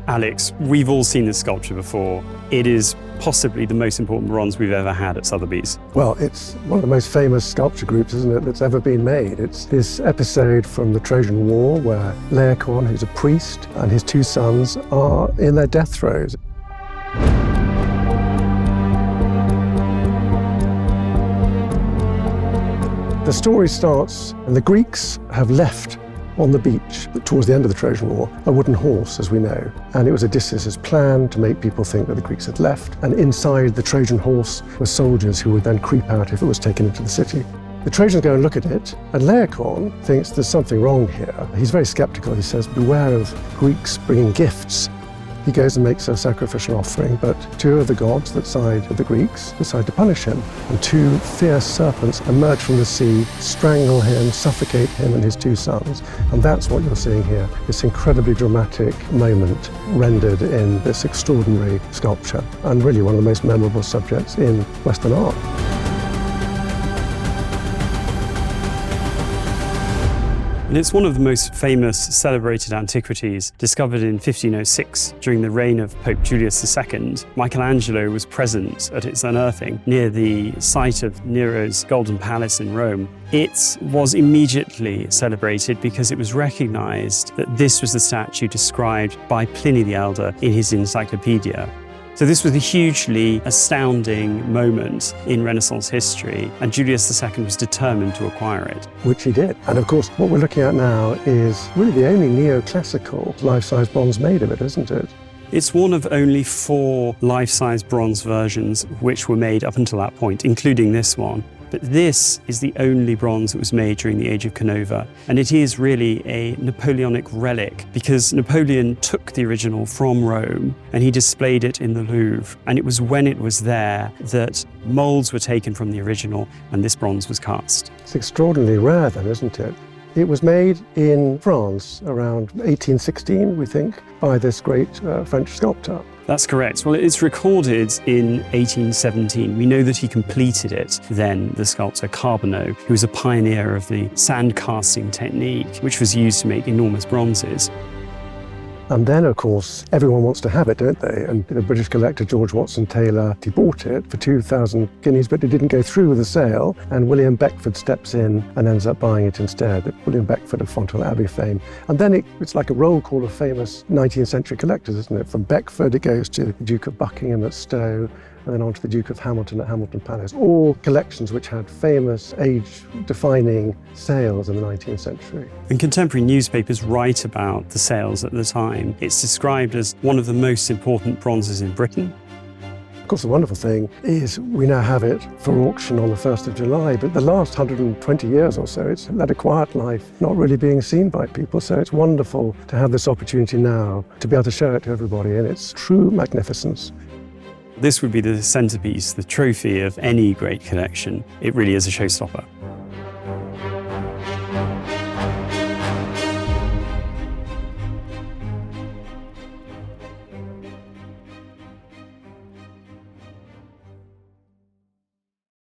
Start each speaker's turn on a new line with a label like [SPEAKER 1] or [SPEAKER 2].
[SPEAKER 1] Alex, we've all seen this sculpture before. It is possibly the most important bronze we've ever had at Sotheby's.
[SPEAKER 2] Well, it's one of the most famous sculpture groups, isn't it, that's ever been made. It's this episode from the Trojan War where Laocoön, who's a priest, and his two sons are in their death throes. The story starts, and the Greeks have left on the beach, towards the end of the Trojan War, a wooden horse, as we know. And it was Odysseus' plan to make people think that the Greeks had left. And inside the Trojan horse were soldiers who would then creep out if it was taken into the city. The Trojans go and look at it, and Laocoön thinks there's something wrong here. He's very skeptical. He says, beware of Greeks bringing gifts. He goes and makes a sacrificial offering, but two of the gods that side with the Greeks decide to punish him. And two fierce serpents emerge from the sea, strangle him, suffocate him and his two sons. And that's what you're seeing here, this incredibly dramatic moment rendered in this extraordinary sculpture, and really one of the most memorable subjects in Western art.
[SPEAKER 1] And it's one of the most famous celebrated antiquities discovered in 1506 during the reign of Pope Julius II. Michelangelo was present at its unearthing near the site of Nero's Golden Palace in Rome. It was immediately celebrated because it was recognized that this was the statue described by Pliny the Elder in his encyclopedia. So this was a hugely astounding moment in Renaissance history, and Julius II was determined to acquire it.
[SPEAKER 2] Which he did. And of course, what we're looking at now is really the only neoclassical life-size bronze made of it, isn't it?
[SPEAKER 1] It's one of only 4 life-size bronze versions which were made up until that point, including this one. But this is the only bronze that was made during the Age of Canova. And it is really a Napoleonic relic because Napoleon took the original from Rome and he displayed it in the Louvre. And it was when it was there that molds were taken from the original and this bronze was cast.
[SPEAKER 2] It's extraordinarily rare then, isn't it? It was made in France around 1816, we think, by this great French sculptor.
[SPEAKER 1] That's correct. Well, it's recorded in 1817. We know that he completed it then, the sculptor Carbonneau, who was a pioneer of the sand casting technique, which was used to make enormous bronzes.
[SPEAKER 2] And then, of course, everyone wants to have it, don't they? And the British collector George Watson Taylor, he bought it for 2,000 guineas, but it didn't go through with the sale. And William Beckford steps in and ends up buying it instead. William Beckford of Fonthill Abbey fame. And then it's like a roll call of famous 19th century collectors, isn't it? From Beckford, it goes to the Duke of Buckingham at Stowe, and then on to the Duke of Hamilton at Hamilton Palace. All collections which had famous age-defining sales in the 19th century.
[SPEAKER 1] And contemporary newspapers write about the sales at the time. It's described as one of the most important bronzes in Britain.
[SPEAKER 2] Of course, the wonderful thing is we now have it for auction on the 1st of July, but the last 120 years or so, it's led a quiet life, not really being seen by people. So it's wonderful to have this opportunity now to be able to show it to everybody in its true magnificence.
[SPEAKER 1] This would be the centerpiece, the trophy of any great collection. It really is a showstopper.